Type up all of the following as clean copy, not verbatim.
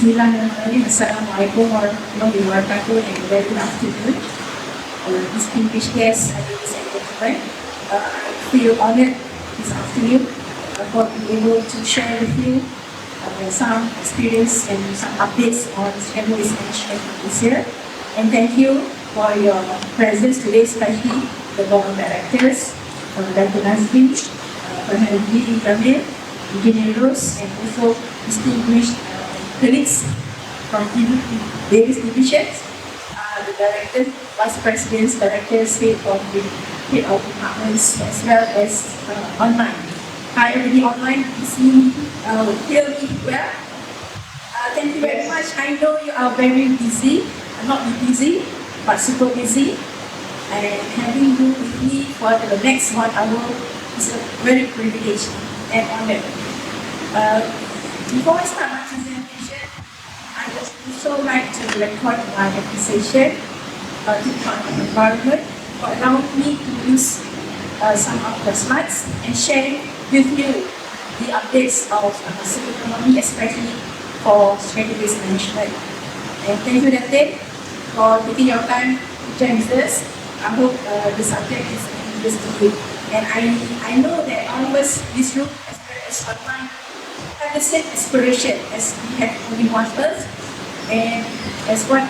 Bismillahirrahmanirrahim. Assalamualaikum warahmatullahi wabarakatuh and very good afternoon. Distinguished guests, ladies and gentlemen, I feel honored this afternoon for being able to share with you some experience and some updates on secondary waste management this year. And thank you for your presence today, especially the board of directors, Dr. Nazrin, Puan Norlin Binti Jaafar, Engineer Rose, and also distinguished colleagues from various divisions, the directors, vice presidents, directors, head of departments, as well as online. Hi, everybody online, you hear me well? Thank you very much. I know you are very busy, not busy, but super busy. And having you with me for the next 1 hour is a very privilege and honor. Before I start my presentation, I would also like to record my appreciation to the environment for allowing me to use some of the slides and share with you the updates of circular economy, especially for secondary waste management. And thank you, Datin, for taking your time to join us. I hope the subject is interesting to you. And I know that all of us in this room, as well as online, have the same aspiration as we have only one Earth. And as what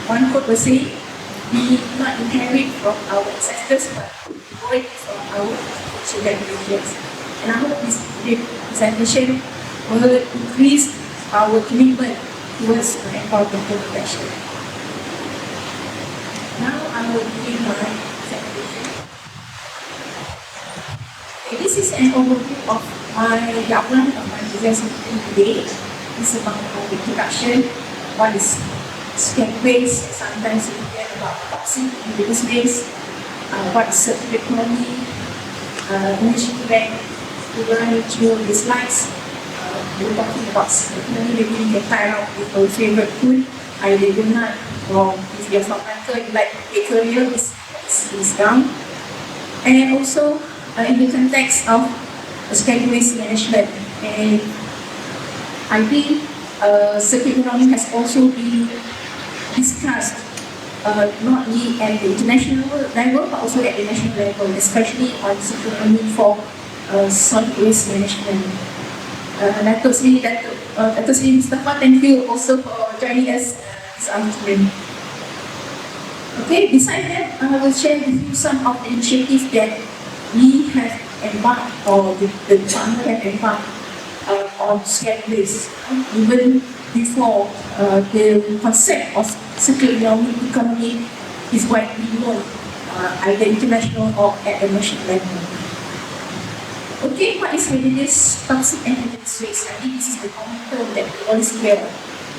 one quote was saying, we not inherit from our ancestors, but borrow it from our future generations. And I hope this presentation will increase our commitment towards environmental protection. Now I will begin my presentation. Okay, this is an overview of the outline of my presentation today. This is about the introduction. What is scam waste? Sometimes we hear about toxic and reduced waste. What is circular economy? Energy bank. We will run through the slides. We're talking about circular economy. Maybe we can tie out with our favorite food, either donut, or if you're not maker, you like bakery, is down. And also in the context of secondary waste management, and I think circular economy has also been discussed not only at the international level but also at the national level, especially on circular economy for solid waste management. Dato' Sri Mustafa, thank you also for joining us this afternoon. Okay, besides that, I will share with you some of the initiatives that we have embarked, or the department have embarked on secondary waste, even before the concept of circular economy is widely known at the international or at the national level. Okay, what is hazardous, toxic and hazardous waste? I think this is the common term that we always hear.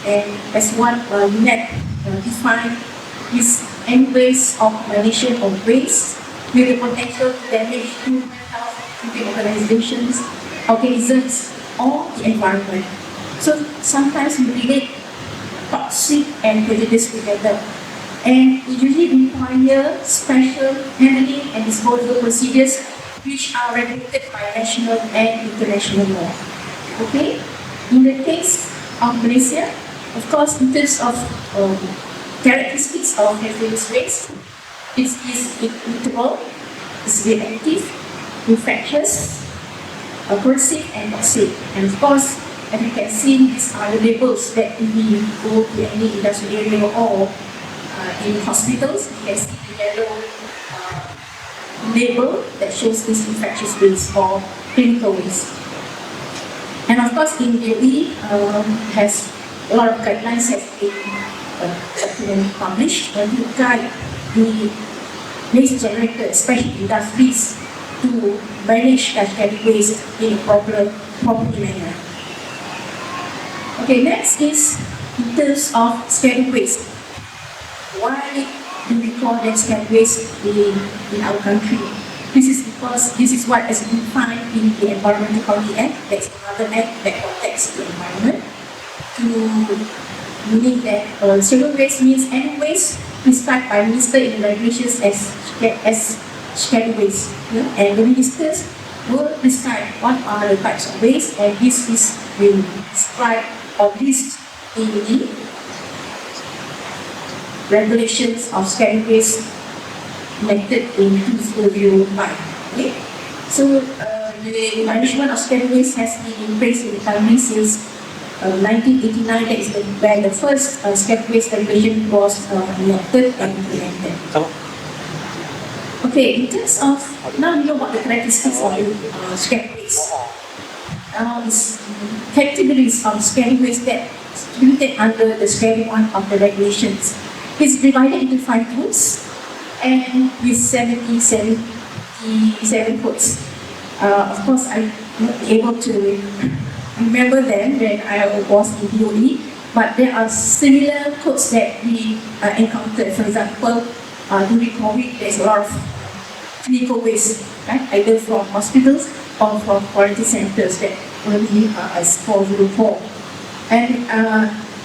And as what UNEP defined, is any waste of management of waste with the potential to damage human health, organizations, organisms, or the environment. So sometimes we relate toxic and hazardous together. And it usually require special handling and disposal procedures which are regulated by national and international law. Okay? In the case of Malaysia, of course, in terms of characteristics of hazardous waste, it is irritable, it's reactive, infectious, corrosive, and toxic. And of course, as you can see, these are the labels that if we go to any industrial area or in hospitals, you can see the yellow label that shows this infectious waste or clinical waste. And of course, in UAE has a lot of guidelines have been published to guide the waste generator, especially industries, to manage secondary waste in a proper manner. Okay, next is in terms of secondary waste. Why do we call them secondary waste in our country? This is because this is what is defined in the Environmental Quality Act. That's another act that protects the environment. Meaning that secondary waste means any waste prescribed by minister in the regulations as secondary waste. And the ministers will prescribe what are the types of waste, and this is will describe or list in the regulations of schedule waste enacted in 2005. Okay? So the management of schedule waste has been in place in the country since 1989. That is when the first schedule waste regulation was enacted and implemented. Okay, in terms of, now you know what the characteristics of schedule waste. Now is categories of schedule waste that included under the Schedule 1 of the regulations. It's divided into 5 codes and with 77 codes. Of course, I'm not able to remember them when I was in DOE, but there are similar codes that we encountered. For example, during COVID, there's a lot of clinical waste, right? Either from hospitals or from quarantine centers that already as 404. And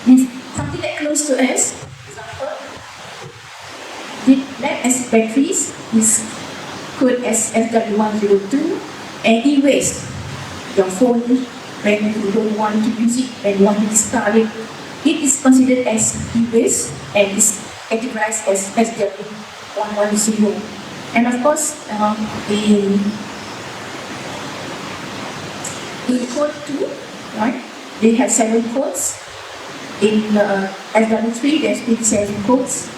if something that close to us, lead acid batteries is code as FW102, and e-waste, your phone, when you don't want to use it and you want to discard it, it is considered as e-waste and is categorized as SW110. And of course, in code 2, right, they have 7 codes. In SW3, there's 27 codes.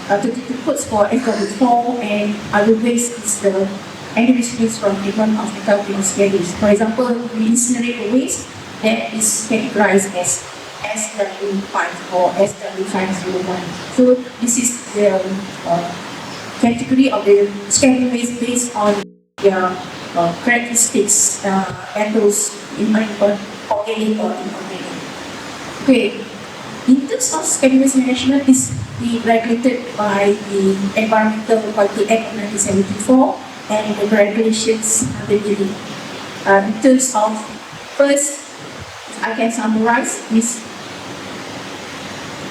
32 codes for FW4, and other waste is the energy waste from treatment of recovery of schedules. For example, we incinerate the waste that is categorized as SW5 or SW501. So this is the category of the schedule waste based on their characteristics and those in organic or inorganic. Okay. In terms of schedule waste management, is regulated by the Environmental Quality Act of 1974 and the regulations underneath it. In terms of, first, I can summarize this.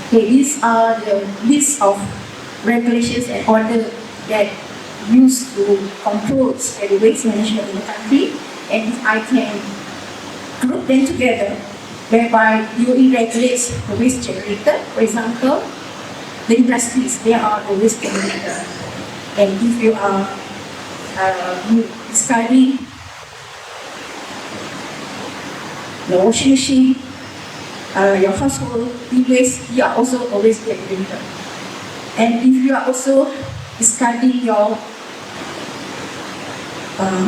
Okay, these are the list of regulations and order that used to control schedule waste management in the country, and if I can group them together, whereby DOE regulates the waste generator. For example, the industries, they are the waste generator. And if you are discarding the washing machine, your household e-waste, you are also a waste generator. And if you are also discarding your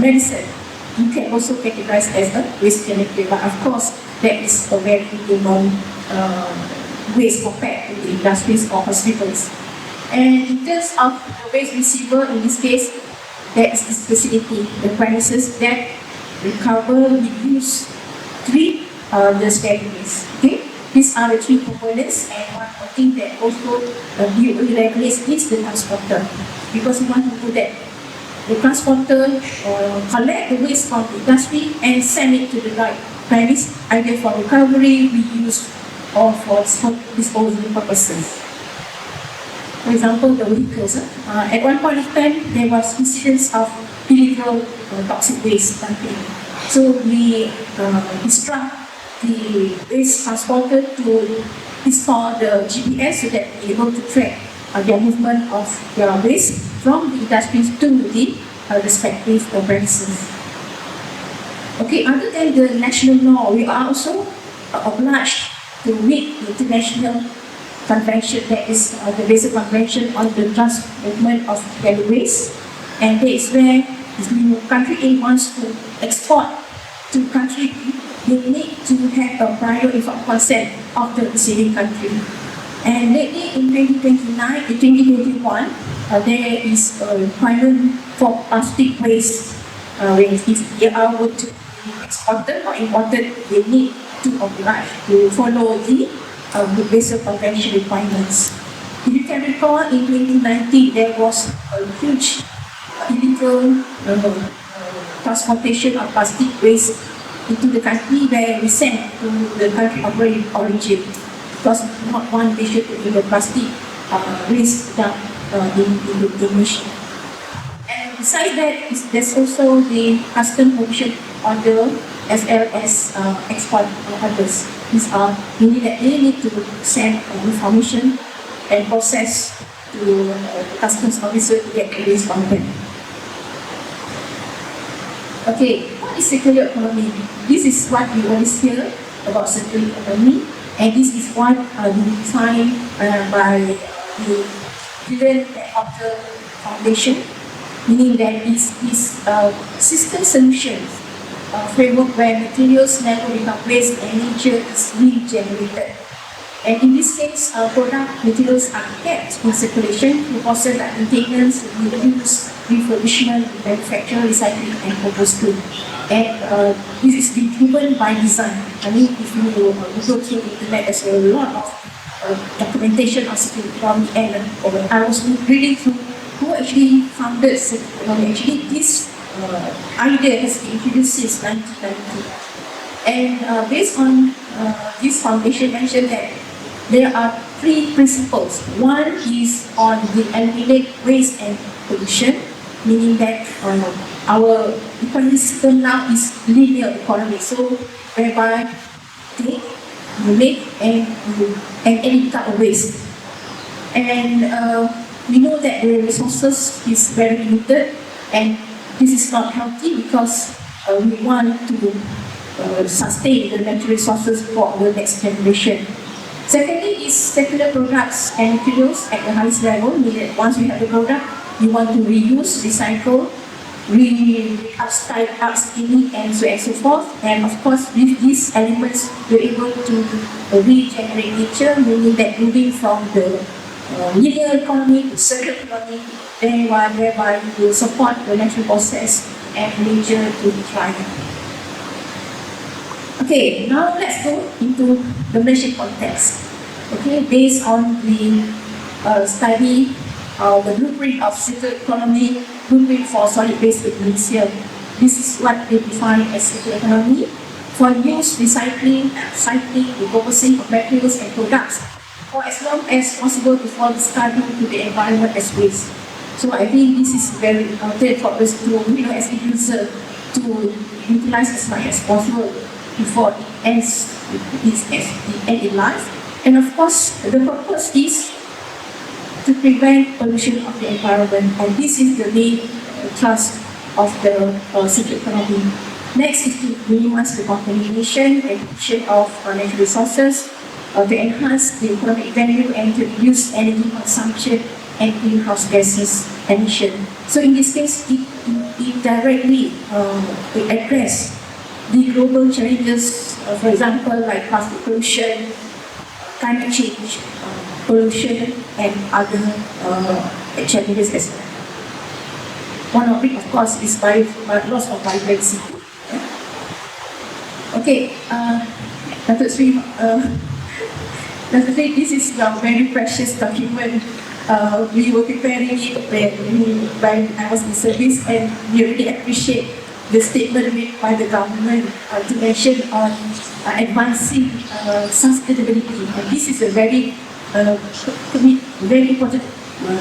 medicine, you can also categorize as a waste generator. But of course, that is a very minimal waste compared to the industries or hospitals. And in terms of the waste receiver, in this case, that is this facility, the premises that recover, reuse, treat the schedule waste. Okay? These are the 3 components, and one more thing that also DOE regulates is the transporter, because we want to do that. The transporter collect the waste from the industry and send it to the right premise, either for recovery, reuse, or for disposal purposes. For example, the vehicles. At one point of time, there was incidents of illegal toxic waste dumping. So we instruct the waste transporter to install the GPS so that we're able to track their movement of their waste from the industries to the respective premises. Okay, other than the national law, we are also obliged to meet the international convention, that is the Basic Convention on the Movement of Schedule Waste, and that is where if country A wants to export to country B, they need to have a prior informed consent of the receiving country. And lately in 2021, there is a requirement for plastic waste. When if they are to be exported or imported, they need to oblige to follow the Basic Convention requirements. If you can recall, in 2019, there was a huge illegal transportation of plastic waste into the country, where we sent to the country of origin, because we not want Malaysia to be the plastic waste dump in the ocean. And besides that, there's also the custom provision on the as well as export orders. These are meaning that they need to send information and process to the customs officer to get release from them. Okay, what is circular economy? This is what we always hear about circular economy, and this is what defined by the Gillen Author Foundation, meaning that it is system solutions framework where materials never become waste and nature is regenerated. And in this case, product materials are kept in circulation through process like maintenance, reuse, refurbishment, manufacture, recycling, and composting. And this is being driven by design. I mean, if you go through the internet, there's a lot of documentation of circular economy, and I was reading through who actually founded circular economy. Actually, this idea has been introduced since 1990. And based on this foundation mentioned that there are three principles. One is on the eliminate waste and pollution, meaning that our economic system now is linear economy. So whereby you make and it cut waste. And we know that the resources is very limited, and this is not healthy because we want to sustain the natural resources for our next generation. Secondly is circular products and materials at the highest level, meaning once we have the product, we want to reuse, recycle, upscaling, and so forth. And of course, with these elements, we're able to regenerate nature, meaning that moving from the linear economy to circular economy, whereby we will support the natural process and nature to thrive. Okay, now let's go into the Malaysian context. Okay, based on the study, the blueprint of circular economy, blueprint for solid waste in Malaysia. This is what they define as circular economy: for use, recycling, cycling, repurposing of materials and products, for as long as possible before discarding to the environment as waste. So I think this is very important for us to, as a user, to utilize as much as possible before it ends in life. And of course, the purpose is to prevent pollution of the environment, and this is the main thrust of the circular economy. Next is to minimize the contamination and pollution of natural resources, to enhance the economic value and to reduce energy consumption and greenhouse gases emission. So in this case, it directly addresses the global challenges, for example, like plastic pollution, climate change, pollution, and other challenges as well. One of it, of course, is loss of vibrancy. Okay, Datuk Sri, this is your very precious document. We were preparing it when I was in service, and we really appreciate the statement made by the government to mention on advancing sustainability. And this is a very important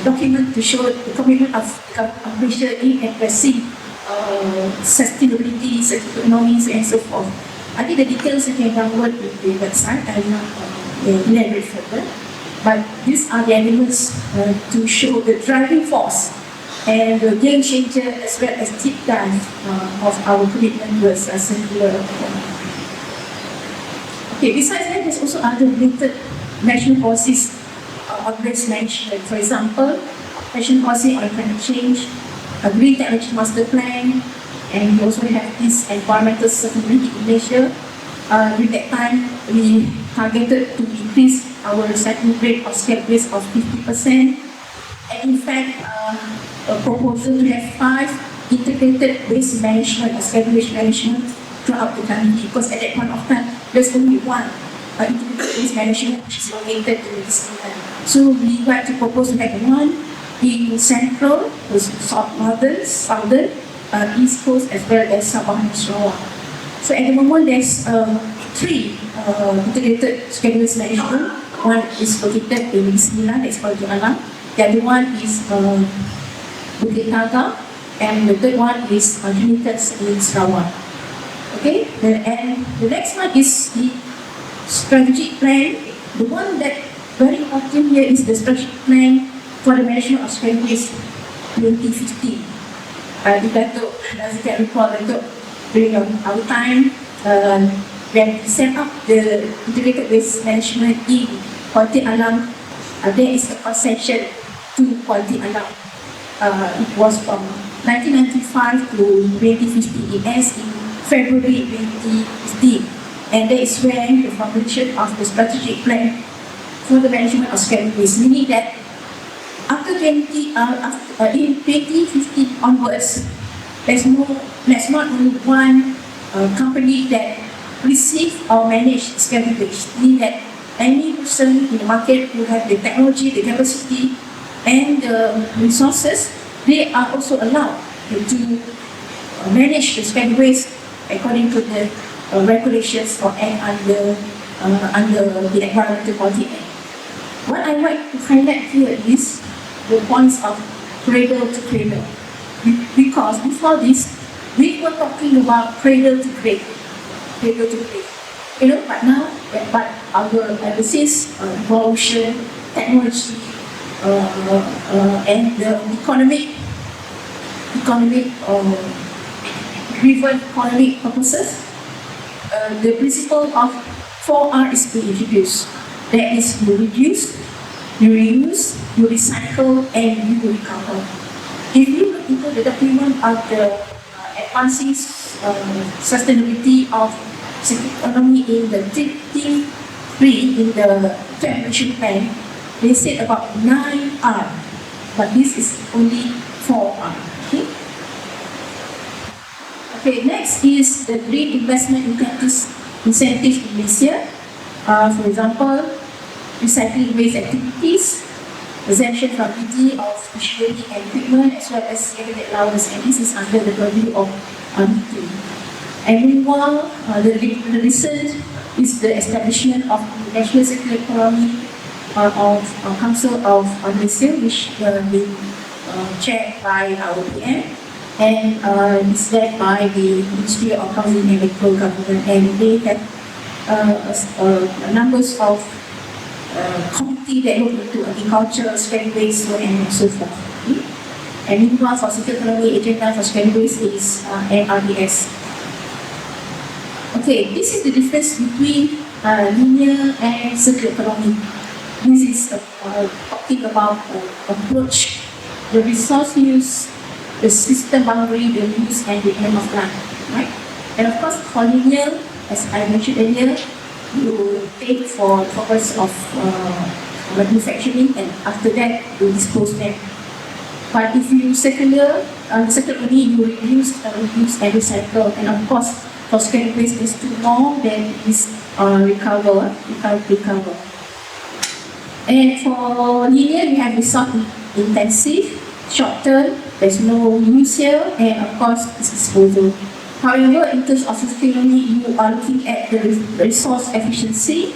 document to show the commitment of Malaysia in addressing sustainability, circular economies, and so forth. I think the details you can download with the website. I will not elaborate further. But these are the elements to show the driving force and the game changer, as well as deep dive of our commitment towards circular economy. Okay, besides that, there's also other related national policies on waste management. For example, national policy on climate change, a green technology master plan, and we also have this environmental sustainability in Malaysia. During that time, we targeted to increase our recycling rate of scrap waste of 50%. And in fact, a proposal to have 5 integrated waste management or scrap waste management throughout the country, because at that point of time, there's only one integrated waste management which is located in this area. So we like to propose to have one in central, southern, east coast, as well as Sabah and Sarawak. So at the moment, there's 3 integrated scrap waste management. One is located in Sembilan, that's called Alam. The other one is Bukit Naga, and the third one is Unitas in Sarawak. Okay, and the next one is the strategic plan. The one that very important here is the strategic plan for the management of secondary waste 2015. Datuk, as you can recall, Datuk, during our time, when we set up the integrated waste management in Kuala Alam, there is a concession to Kuala Alam. It was from 1995 to 2015. It ends in February 2015, and that is when the formulation of the strategic plan for the management of secondary waste, meaning that after in 2015 onwards, there's not only one company that receive or manage secondary waste, meaning that any person in the market who have the technology, the capacity, and the resources, they are also allowed to manage the secondary waste according to the regulations or under the Environmental Quality Act. What I like to highlight here is the points of cradle to cradle, because before this we were talking about cradle to grave, but now, our emphasis evolution, technology, and the economic purposes, the principle of 4R is being introduced. That is, you reduce, you reuse, you recycle, and you recover. If you look into the document of the advancing sustainability of circular economy in the 3 in the Action Plan, they said about 9R, but this is only 4R. Okay, next is the green investment incentives in Malaysia. For example, recycling waste activities, exemption from duty of machinery and equipment, as well as cabinet allowance, and this is under the purview of duty. And meanwhile, the recent is the establishment of the National Circular Economy of Council of Malaysia, which will be chaired by our PM, and is led by the Ministry of Housing and Local Government, and they have numbers of committee that look into agriculture, secondary waste, and so forth. And meanwhile, for circular economy agenda for secondary waste is NRDS. Okay, this is the difference between linear and circular economy. This is talking about approach, the resource use, the system boundary, the use, and the aim of life, right? And of course, for linear, as I mentioned earlier, you take for purpose of manufacturing, and after that you dispose them. But if you circular economy, you reuse, and recycle, and of course for secondary waste is too long, then is recover. And for linear, you have resource intensive, short term, there's no use here, and of course it's disposal. However, in terms of sustainability, you are looking at the resource efficiency,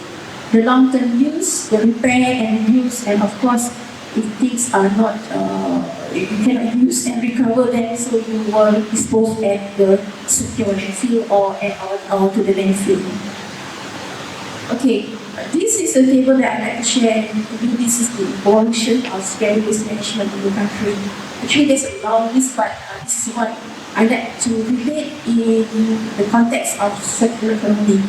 the long-term use, the repair and use, and of course, if things are not, you cannot use and recover them, so you will dispose at the secure landfill or to the landfill. Okay, this is a table that I'd like to share with you. This is the evolution of secondary waste management in the country. Actually, there's a long list, but this is what I like to relate in the context of circular economy.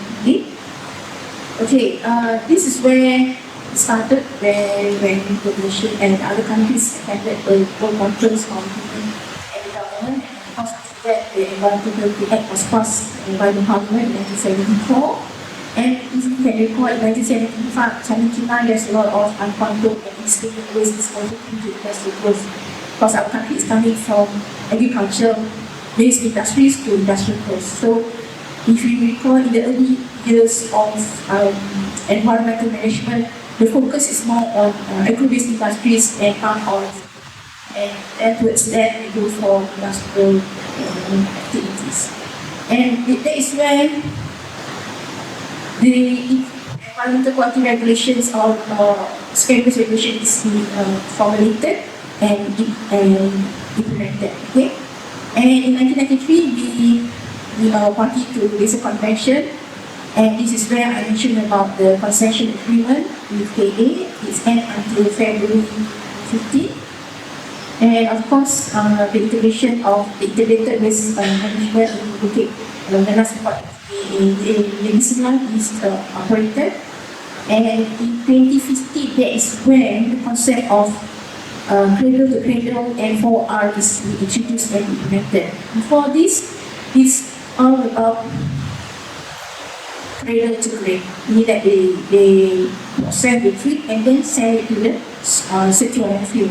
Okay, this is where it started when the nation and other countries attended the World Conference on Human and the Government, and of course after that the Environmental Quality Act was passed by the Parliament in 1974. And if you can recall, in 1979, there's a lot of uncontrolled and extreme waste disposal into industrial growth, because our country is coming from agriculture-based industries to industrial growth. So, if you recall, in the early years of environmental management, the focus is more on agro-based industries and palm oil, and towards that we go for industrial activities. And that is where the environmental quality regulations or secondary waste regulation is formulated and implemented. Okay, and in 1993 we are party to basic convention And this is where I mentioned about the concession agreement with KA. It's end until February 15. And of course, the integration of the integrated waste management will take the last part in Legacy is operated. And in 2050, that is when the concept of cradle to cradle and 4R is introduced and implemented. Before this, it's all about cradle to cradle, meaning that they process the treat and then sell it to the secure landfill.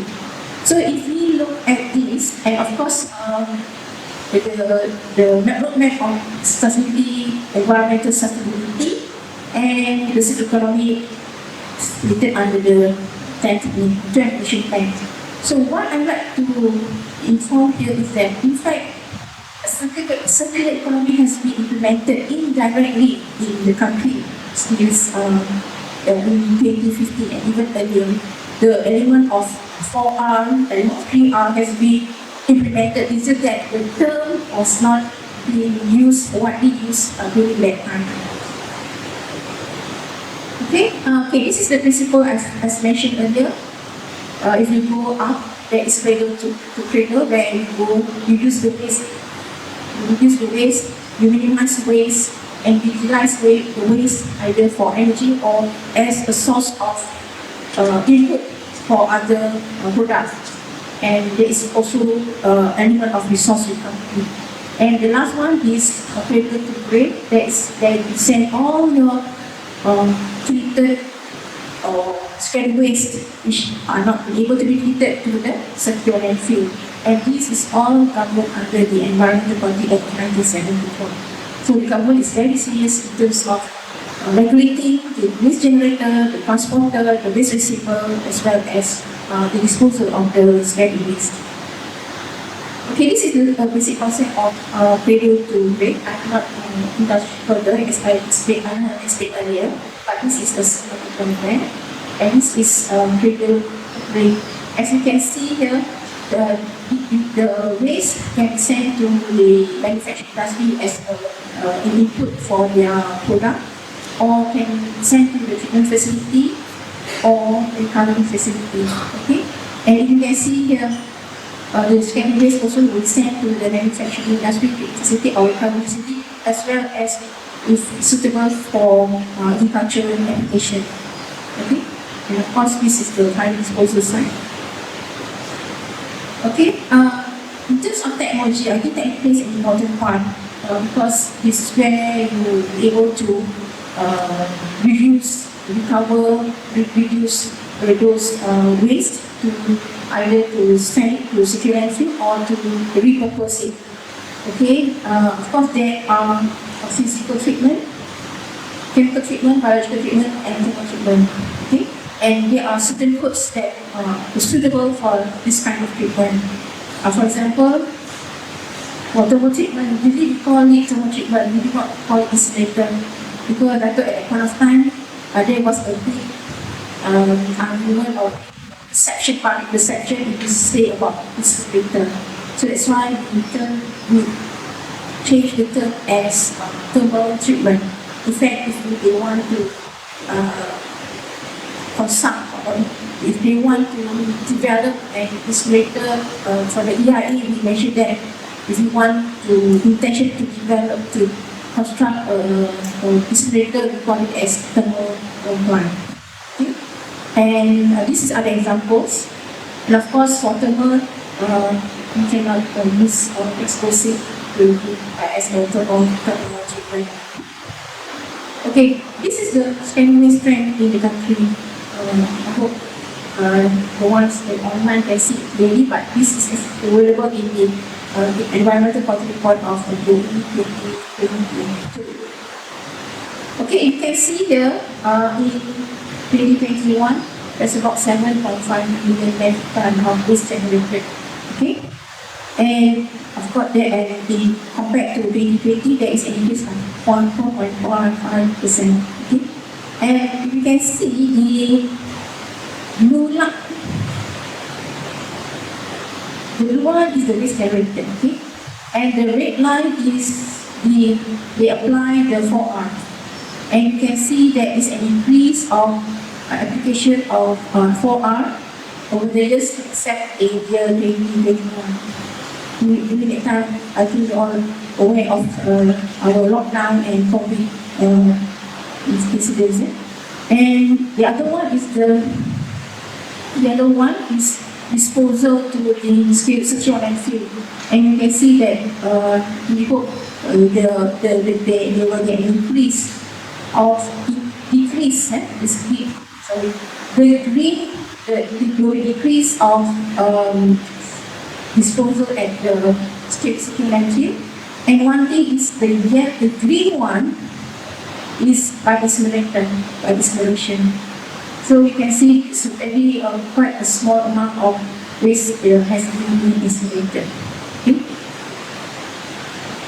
So if we look at this, and of course, the roadmap of sustainability, environmental sustainability, and the circular economy written under the 10th Action Plan. So what I'd like to inform here is that, in fact, circular economy has been implemented indirectly in the country since in 2015 and even earlier. The element of 4R and 3R has been implemented. It's just that the term was not being used, widely used during that time. Okay, this is the principle as mentioned earlier. If you go up, there is cradle to cradle, where you use the waste, you minimize waste, and utilize the waste either for energy or as a source of input for other products. And there is also element of resource recovery. And the last one is cradle to grade. That you send all your treated or scattered waste which are not able to be treated to the secure landfill. And this is all covered under the Environmental Quality Act 1974. So the government is very serious in terms of regulating the waste generator, the transporter, the waste receiver, as well as the disposal of the scattered waste. Okay, this is the basic concept of cradle to grade. I cannot indulge further as I explained earlier, but this is the simple plan, and this is cradle to grade. As you can see here, the waste can be sent to the manufacturing industry as an input for their product, or can send to the treatment facility or recovery facility. Okay, and you can see here, the scattered waste also will be sent to the manufacturing industry facility or recovery facility, as well as if suitable for agricultural application. Okay, and of course this is the final disposal side. Okay, in terms of technology, I think that plays an important part because this is where you will be able to recover, reduce those waste to either to send it to secure landfill or to repurpose it. Okay, of course there are physical treatment, chemical treatment, biological treatment, and thermal treatment. Okay, and there are certain codes that are suitable for this kind of treatment. For example, for thermal treatment, usually we call it thermal treatment, we do not call it incinerator, because I thought at that point of time there was a big argument or public perception if you say about incinerator. So that's why we change the term as thermal treatment. In fact, if they want to consult, or if they want to develop an incinerator for the EIA, we mentioned that if you want to intention to develop, to construct an incinerator, we call it as thermal plant. Okay? And this is other examples. And of course, for thermal, you cannot use explosive as a thermal treatment. Okay, this is the scattered waste trend in the country. I hope the ones that online can see it clearly, but this is available in the Environmental Quality Report of 2022. Okay, you can see here in 2021, there's about 7.5 million metric ton of waste generated. Okay, and of course, compared to 2020, there is an increase of 4.45%. Okay, and you can see the blue line. The blue one is the waste generated. Okay, and the red line is they apply the 4R. And you can see there is an increase of application of 4R over the years except in year 2021. During that time, I think you're all aware of our lockdown and COVID incidents. And the other one is disposal to the secure landfill. And you can see that we hope there will be an increase of decrease the speed. Sorry, the decrease of disposal at the secure landfill. And one thing is the green one is by incineration. So you can see it's very quite a small amount of waste has been incinerated.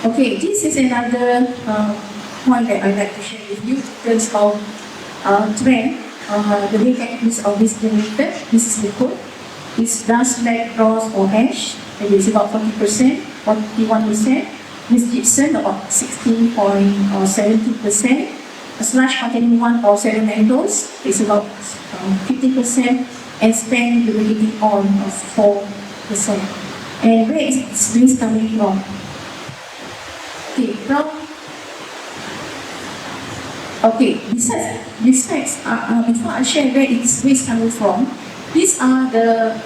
Okay, this is another point that I'd like to share with you in terms of trend. The main categories of waste generated. This is the code. It's dust, slag, dross, or ash, and it's about 40%, 41%. With gypsum, about 16.70%. A sludge containing one or seven metals is about 50%, and spent relating on of 4%. And where is this waste coming from? Okay, besides, before I share where is waste coming from, these are the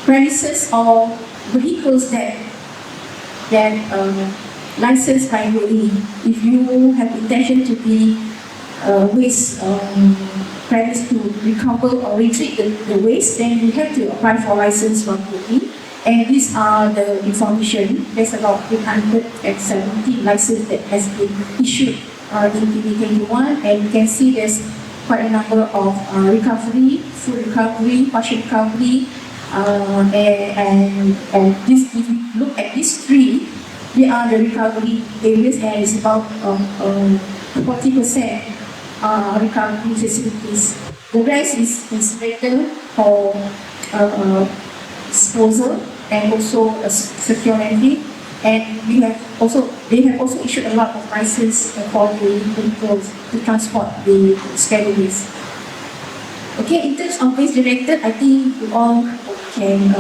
premises or vehicles that licensed by UAE. If you have intention to be waste premise to recover or retreat the waste, then you have to apply for license from UAE. And these are the information. There's about 870 licenses that has been issued in 2021, and you can see there's quite a number of recovery, full recovery, partial recovery, and this, if you look at these three, they are the recovery areas, and it's about 40% recovery facilities. The rest is incinerator for disposal and also a secure landfill. And they have also issued a lot of licenses for the vehicles to transport the scheduled waste. Okay, in terms of waste generated, I think you all can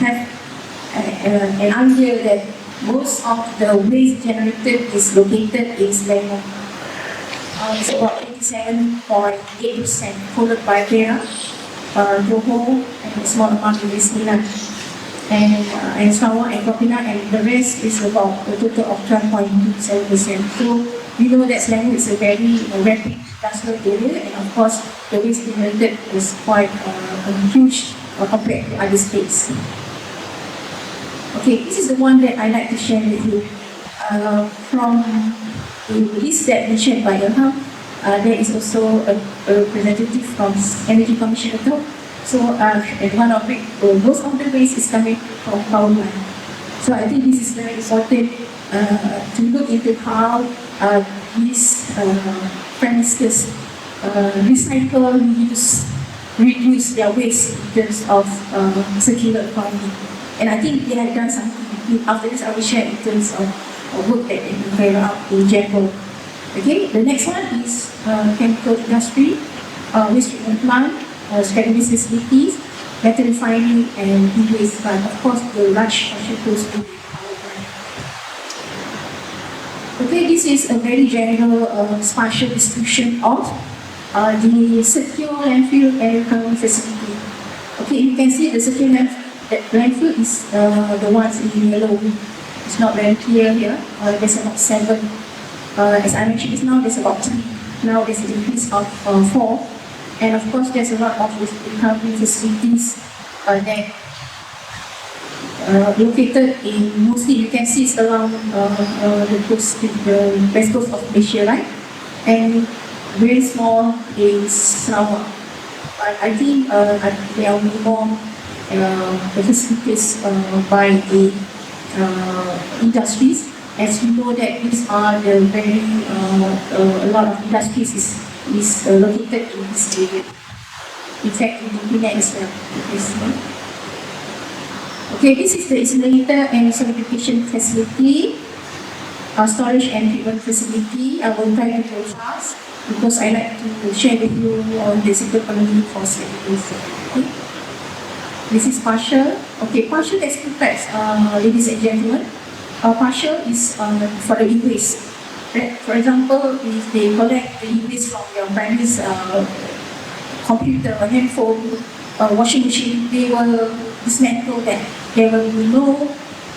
have an idea that most of the waste generated is located in Selangor. It's about 87.8%, followed by Perak, Johor, and a small amount in Ismina, and Sarawak and Kopina, and the rest is about a total of 12.7%. So we know that Selangor is a very rapid industrial area, and of course the waste generated is quite huge compared to other states. Okay, this is the one that I like to share with you. From the list that mentioned by Ilham, there is also a representative from Energy Commission Ato. So, and one of it, most of the waste is coming from power plant. So I think this is very important to look into how these premises recycle, reduce their waste in terms of circular economy. And I think they have done something. After this, I will share in terms of work that they can carry out in general. Okay, the next one is chemical industry, waste treatment plant, scheduled facilities, metal refining, and e-waste plant. Of course, the large portion goes to power plant. Okay, this is a very general spatial distribution of the secure landfill and recovery facility. Okay, you can see the secure landfill is the ones in yellow. It's not very clear here. There's about 7. As I mentioned just now, there's about 3. Now there's an increase of 4. And of course, there's a lot of recovery facilities that located in, mostly you can see it's around the west coast of Malaysia, right? And very small is Sarawak. But I think there will be more facilities by the industries, as we know that these are the very a lot of industries is located in this area. In fact, in Penang as well. Okay, this is the incinerator and solidification facility. storage and treatment facility. I will try to go fast because I like to share with you on the circular economy for secondary. Okay. This is partial. Okay, partial is two types, ladies and gentlemen. Partial is for the e-waste. For example, if they collect the e-waste from your parents' computer, handphone, washing machine, they will dismantle that. There will be no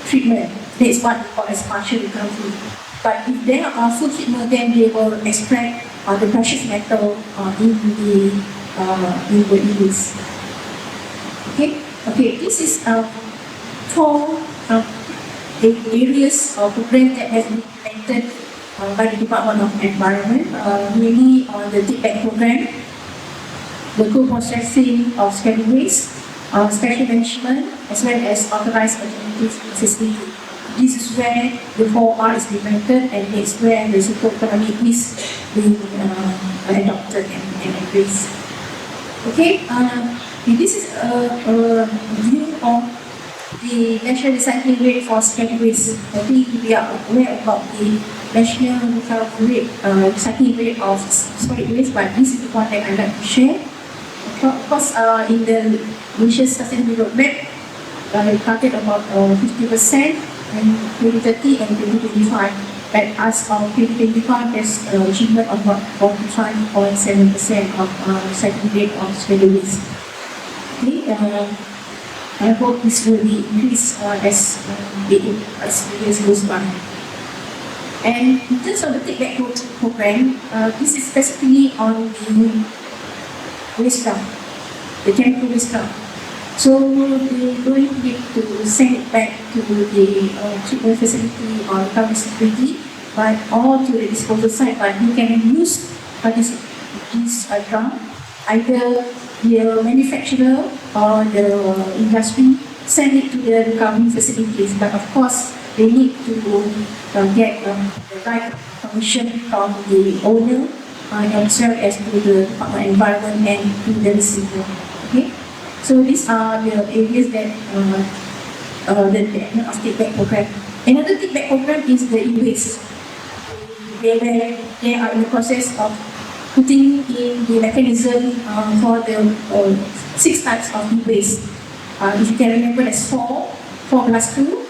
treatment. That is what we call as partial recovery. But if there are full treatment, then they will extract the precious metal in the e-waste. Okay, this is four areas of program that has been implemented by the Department of Environment, mainly on the take-back program, the co-processing of scheduled waste, special management, as well as authorized alternative facility. This is where the 4R is implemented, and it's where the circular economy is being adopted and embraced. Okay, this is a view of the national recycling rate for scheduled waste. I think we are aware about the national recovery recycling rate of solid waste, but this is the one that I'd like to share. Of course, in the Malaysia Sustainable Roadmap, we target about 50% in 2030 and 2025. But as of 2025, there's an achievement of about 45.7% of recycling rate of scheduled waste. Okay, I hope this will be increased as years goes by. And in terms of the take-back program, this is specifically on the waste dump, the chemical waste dump. So they don't need to send it back to the treatment facility or recovery facility, but all to the disposal site. But you can use this drum, either the manufacturer or the industry send it to the recovery facilities. But of course, they need to get the right permission from the owner, as well as to the Department of Environment and to the receiver. Okay, so these are the areas that the take-back program. Another take-back program is the e-waste. They are in the process of putting in the mechanism for the 6 types of e-waste. If you can remember, there's 4 plus 2.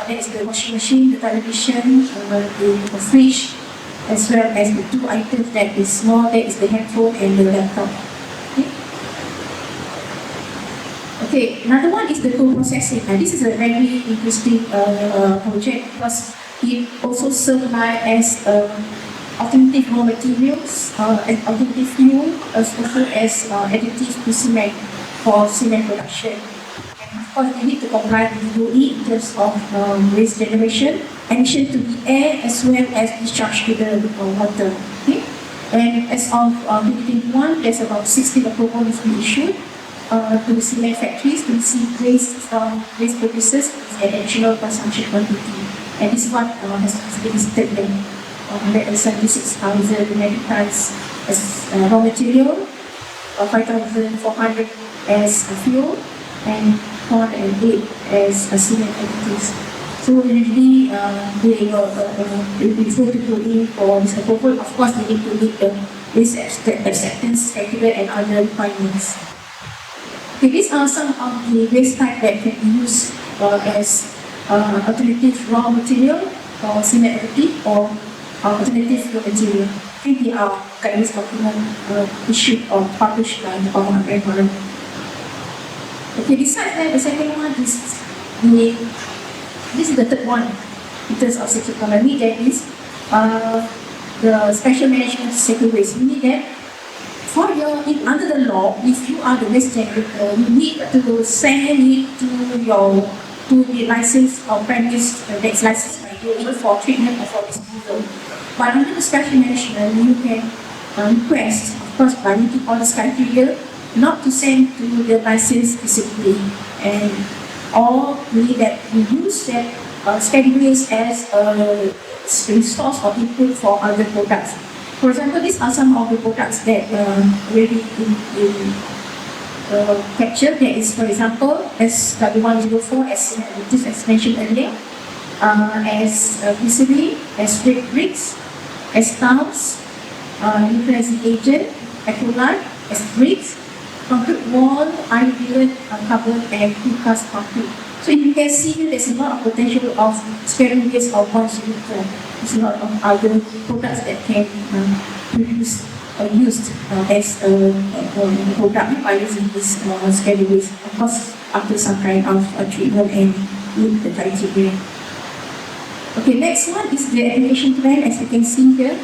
That is the washing machine, the television, the fridge, as well as the 2 items that is small, that is the handphone and the laptop. Okay, another one is the co-processing. This is a very interesting project because it also serves as alternative raw materials, and alternative fuel, as well as additives to cement for cement production. And of course, they need to comply with DOE in terms of waste generation, emission to the air, as well as discharge to the water. Okay? And as of 2021, there's about 16 approvals being issued to the cement factories to receive waste from waste producers with additional consumption quantity. And this is what has been listed there. 176,000 metric tons as raw material, 5,400 as fuel, and 408 as cement additives. So usually they will refer to DOE for this approval. Of course, they need to meet the waste acceptance criteria and other requirements. Okay, these are some of the waste type that can be used as alternative raw material for cement additive or alternative raw material. I think they are guidance document issued or published by the Department of Environment. Okay, besides that, the second one is this is the third one in terms of circular economy, that is the special management of circular waste. Meaning that for under the law, if you are the waste generator, you need to send it to the license or premise that's licensed by DOE for treatment or for disposal. But under the special management, you can request, of course, by meeting all the criteria, not to send to the licensed facility, and or really that we use that scheduled waste as a resource or input for other products. For example, these are some of the products that will be captured. There is, for example, SW104, as mentioned earlier. as glycerin, as red bricks, as tiles, neutralizing agent, acolyte, as bricks, concrete wall, iron cupboard, and precast concrete. So you can see here there's a lot of potential of scattering waste of consumer. There's a lot of other products that can produce or used as a product by using this scattering waste. Of course, after some kind of treatment and meet the criteria. Okay, next one is the application plan. As you can see here,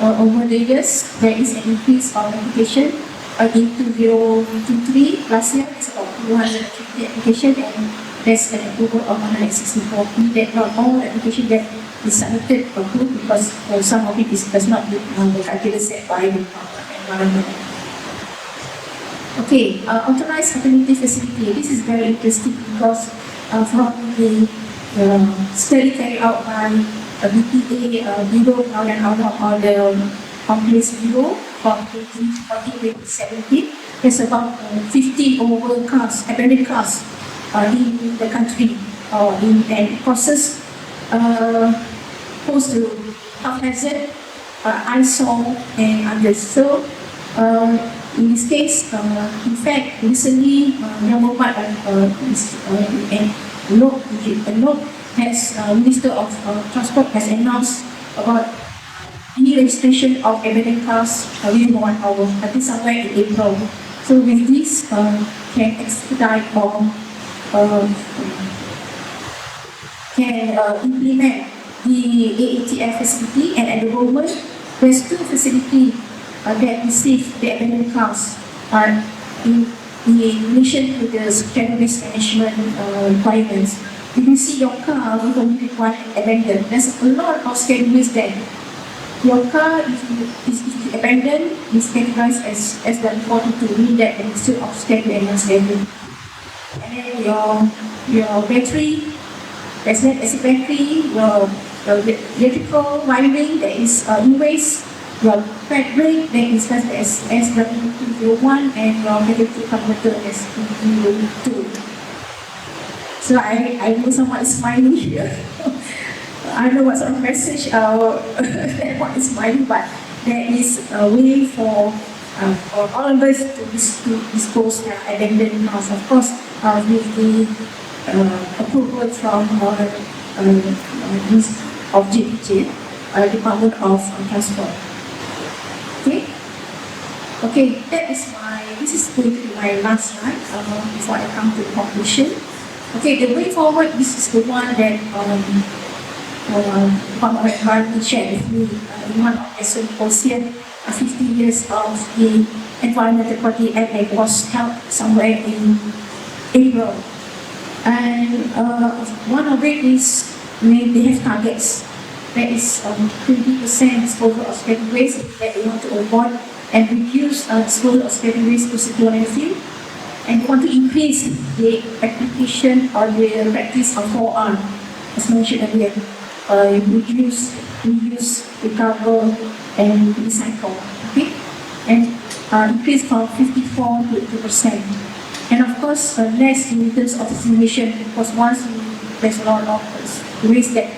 over the years, there is an increase of application. In 2023, last year, it's about 250 applications, and there's an approval of 164. That not all applications that is submitted approved because some of it does not meet the criteria set by the environment. Okay, authorized alternative facility. This is very interesting because from the study carried out by BPA, Bureau and or the Complex Bureau from 2017, there's about 15 over cars, abandoned cars in the country, and causes pose to health hazard, eyesore, and others. So, in this case, in fact, recently, number one Minister of Transport has announced about any registration of abandoned cars within 1 hour, I think somewhere in April. So with this, can expedite or can implement the AATF facility, and at the moment, there's 2 facilities that receive the abandoned cars in relation to the general waste management requirements. If you see your car with only one abandoned, there's a lot of scheduled waste there. Your car, if you abandoned, is categorized as the 42, meaning that it's still off schedule and non-schedule. And then your battery, there's an acid battery, your electrical wiring that is in waste, your pad brake that is classed as SW201, and your negative converter as SW2. So I know someone is smiling here. I don't know what sort of message that one is smiling, but there is a way for all of us to dispose their abandoned cars, of course, with the approval from of JPJ, Department of Transport. Okay, this is going to be my last slide before I come to the conclusion. Okay, the way forward, this is the one that Puan Norlin shared with me in one of the symposium, 50 years of the Environmental Quality Act that was held somewhere in April. And one of it is they have targets. There is 20% disposal of scheduled waste that they want to avoid and reduce disposal of scheduled waste to circular landfill. And we want to increase the application or the practice of 4R, as mentioned earlier. Reduce, reuse, recover, and recycle. Okay? And increase from 54 to 2%. And of course, less in terms of incineration, because once there's a lot of waste that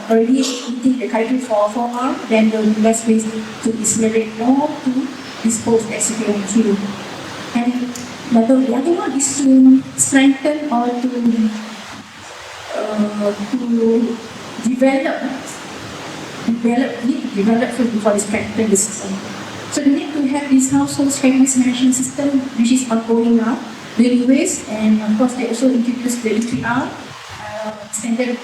already meeting the criteria for 4R, then there will be less waste to incinerate, more to dispose as circular landfill. And the other one is to strengthen or to develop first before they strengthen the system. So they need to have this household scheduled waste management system, which is ongoing now, daily waste, and of course they also introduced the E3R, standard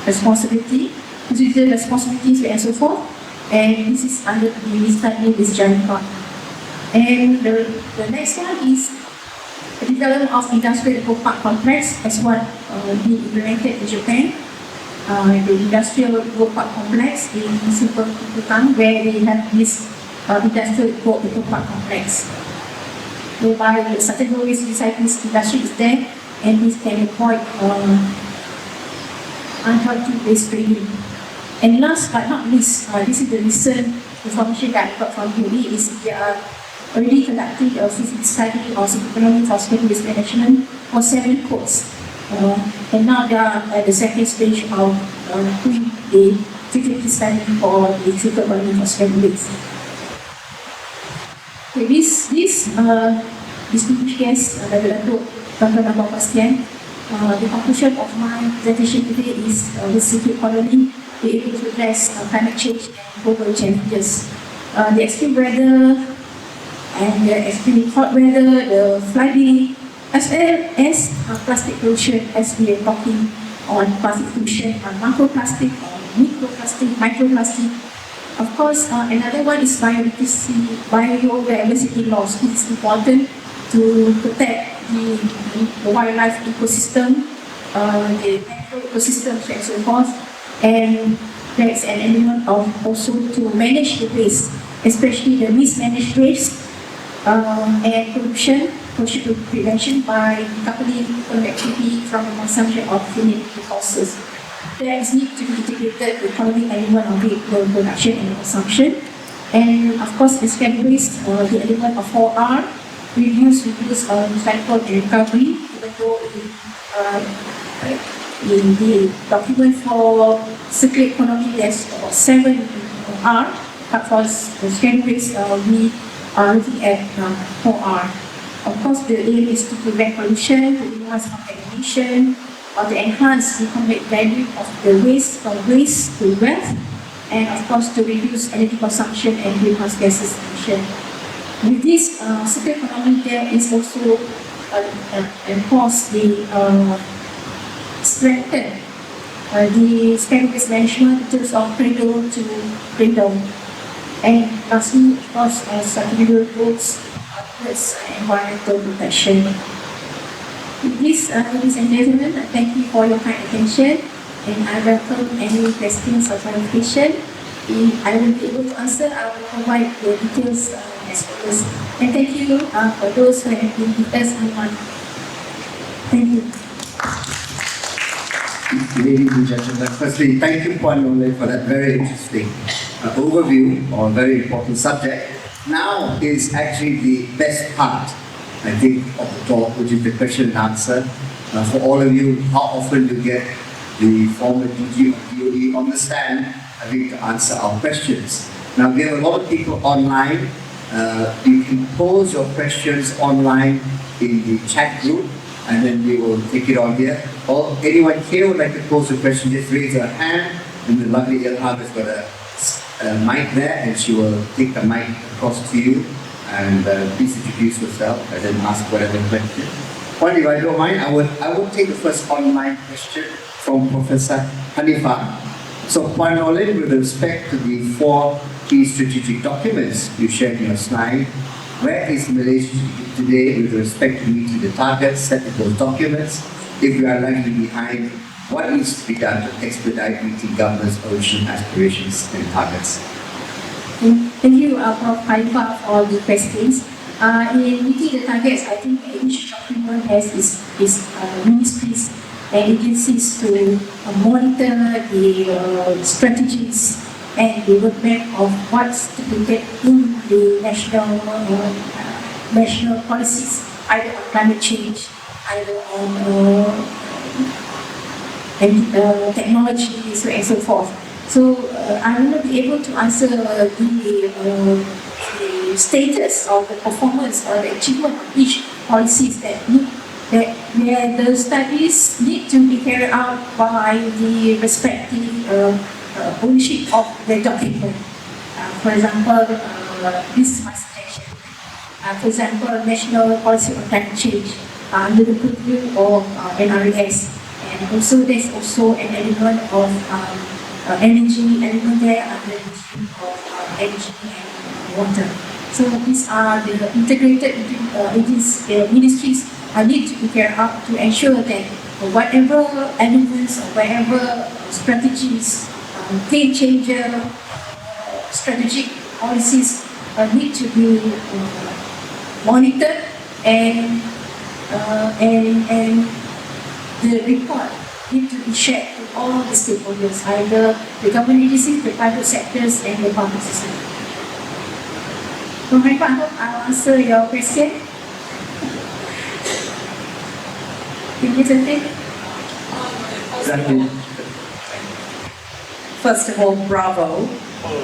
responsibility, individual responsibilities, and so forth. And this is under the study with joint part. And the next one is the development of industrial eco-park complex as what being implemented in Japan. The industrial eco-park complex in Simple Bhutan, where they have this industrial eco-park complex, whereby the sustainable waste recycling industry is there, and this can avoid unhealthy waste trading. And last but not least, this is the recent information that I got from UAE, is there are already conducting a feasibility study or economy for scheduled waste management for 7 codes. And now they are at the second stage of doing the feasibility study for the future economy for Scandinavians. Okay, distinguished guests, Datuk Tuan-Tuan dan Puan sekalian, the conclusion of my presentation today is the circuit economy be able to address climate change and global challenges. The extreme weather and the extreme hot weather, the flooding, as well as plastic pollution, as we are talking on plastic pollution, macroplastic, microplastic. Of course, another one is biodiversity loss. It is important to protect the wildlife ecosystem, the natural ecosystems and so forth. And there is an element of also to manage the waste, especially the mismanaged waste and pollution prevention by decoupling activity from the consumption of finite resources. There is need to be integrated economic element of vehicle production and consumption. And of course, this can waste the element of 4R, reduce, recycle, and recovery, even though in the document for circular economy, there's 7R, but for the scan waste, we are looking at 4R. Of course, the aim is to prevent pollution, to minimize contamination, or to enhance the economic value of the waste from waste to wealth, and of course to reduce energy consumption and greenhouse gases emission. With this circular economy, there is also enforce the strengthen the scan waste management in terms of cradle to cradle. And lastly, of course, sustainable goals towards environmental protection. With this, ladies and gentlemen, thank you for your kind attention, and I welcome any questions or clarification. If I will be able to answer, I will provide the details as follows. And thank you for those who have been with us online. Thank you. Ladies and gentlemen, firstly, thank you, Puan Norlin, for that very interesting overview on a very important subject. Now is actually the best part, I think, of the talk, which is the question and answer. For all of you, how often you get the former DG or DOE on the stand having to answer our questions. Now, we have a lot of people online. You can pose your questions online in the chat group, and then we will take it on here. Or anyone here would like to pose a question, just raise your hand, and the lovely Ilham has got a mic there, and she will take the mic across to you, and please introduce yourself and then ask whatever question. One, if I don't mind, I would take the first online question from Professor Hanifa. So, Puan Norlin, with respect to the 4 key strategic documents you shared in your slide, where is Malaysia today with respect to meeting the targets set in those documents? If we are lagging behind, what needs to be done to expedite meeting government's original aspirations and targets? Thank you, Prof. Hanifa, for the questions. In meeting the targets, I think each document has its ministries and agencies to monitor the strategies and the roadmap of what's to be get in the national policies, either on climate change, either on technology, so and so forth. So I will not be able to answer the status of the performance or the achievement of each policies where the studies need to be carried out by the respective ownership of the document. For example, this is my suggestion. For example, National Policy on Climate Change under the purview of NRES. And also there's also an element of energy element there under the stream of energy and water. So these are the integrated ministries need to be carried out to ensure that whatever elements or whatever strategies, game changer, strategic policies need to be monitored, and the report need to be shared with all the stakeholders, either the government agencies, the private sectors, and the public system. So, I hope I'll answer your question. Thank you, Santi. Exactly. First of all, bravo.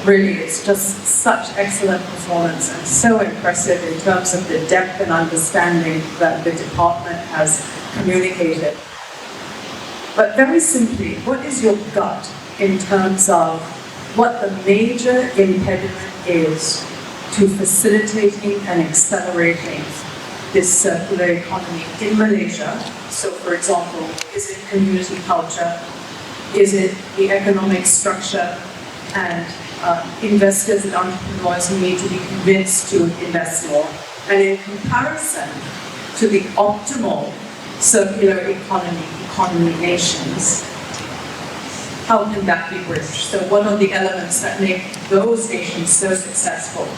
Really, it's just such excellent performance and so impressive in terms of the depth and understanding that the department has communicated. But very simply, what is your gut in terms of what the major impediment is to facilitating and accelerating this circular economy in Malaysia? So, for example, is it community culture? Is it the economic structure and investors and entrepreneurs who need to be convinced to invest more? And in comparison to the optimal circular economy nations, how can that be bridged? So what are the elements that make those nations so successful?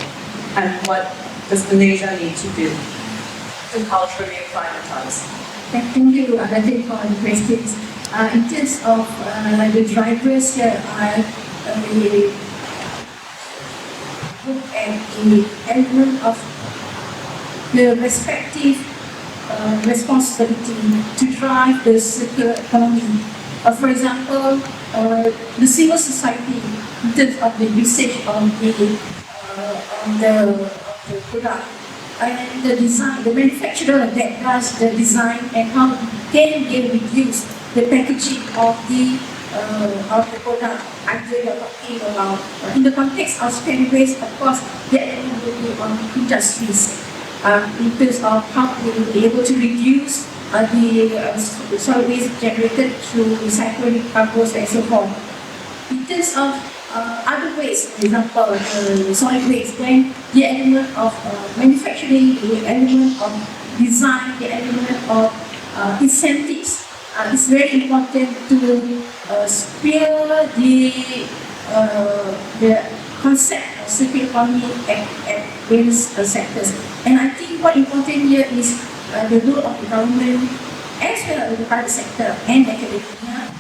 And what does Malaysia need to do to culturally acclimatize? Thank you, Adatin, for the questions. In terms of the drivers here, I look at the element of the respective responsibility to drive the circular economy. For example, the civil society, in terms of the usage of the product, and the design, the manufacturer that does the design and how can they reduce the packaging of the product. Either you're talking about in the context of spend waste, of course, that will be on industries. In terms of how they will be able to reduce the solid waste generated through recycling, compost, and so forth. In terms of other waste, for example, solid waste, then the element of manufacturing, the element of design, the element of incentives is very important to spear the concept of circular economy at various sectors. And I think what important here is the role of the government as well as the private sector and academia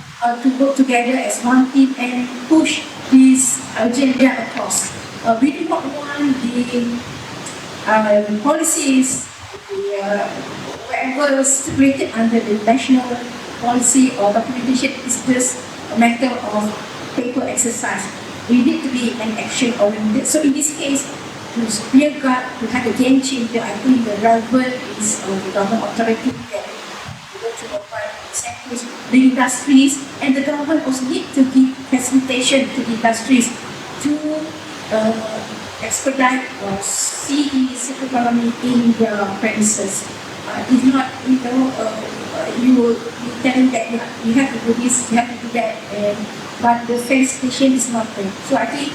to work together as one team and push this agenda across. We do not want the policies, whatever stipulated under the national policy or documentation is just a matter of paper exercise. We need to be an action oriented. So in this case, to spear guard, to have a game changer, I think the relevant is the government authority that will to provide sectors, the industries, and the government also need to give facilitation to the industries to expedite or see the circular economy in their premises. If not, you tell them that you have to do this, you have to do that, but the facilitation is not there. So I think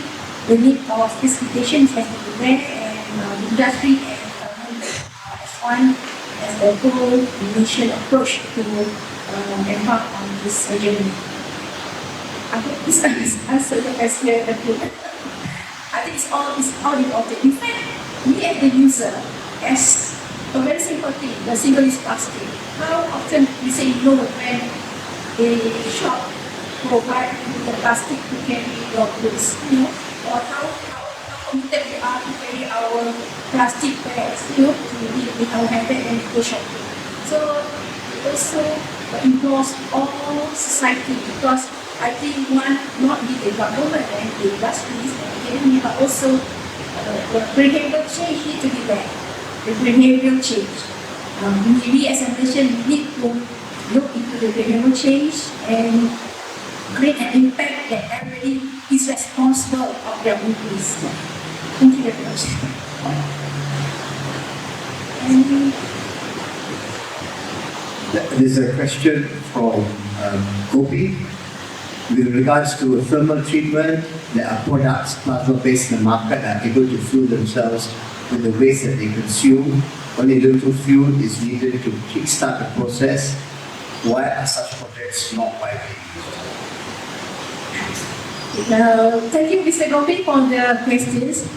the need of facilitation has to be there, and the industry and government as one, as a whole nation approach to embark on this journey. I hope this answers the question. I think it's all important. In fact, we as the user, as a very simple thing, the single-use plastic, how often we say no when a shop provide the plastic to carry your goods, or how committed we are to carry our plastic bags, to leave with our handbag and go shopping. So it also involves all society, because I think one, not only the government and the industries and the academy, but also the behavioral change need to be there. The behavioral change. We as a nation need to look into the behavioral change and create an impact that everybody is responsible of their own waste. Thank you very much. And there's a question from Gopi. With regards to thermal treatment, there are products plasma-based in the market that are able to fuel themselves with the waste that they consume. Only little fuel is needed to kickstart the process. Why are such projects not widely used? thank you, Mr. Gopi, for the questions.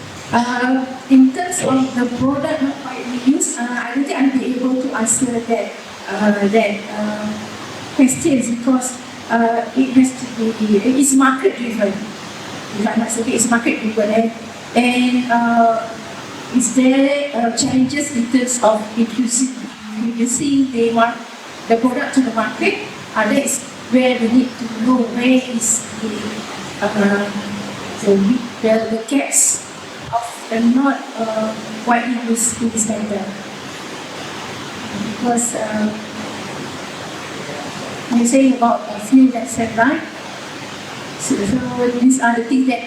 In terms of the product not widely used, I don't think I'll be able to answer that questions, because it has to be, it's market driven. If I must say, it's market driven, and is there challenges in terms of introducing the product to the market? That is where we need to know where is the gaps of not widely used in this matter. Because you're saying about a few lessons, right? So these are the things that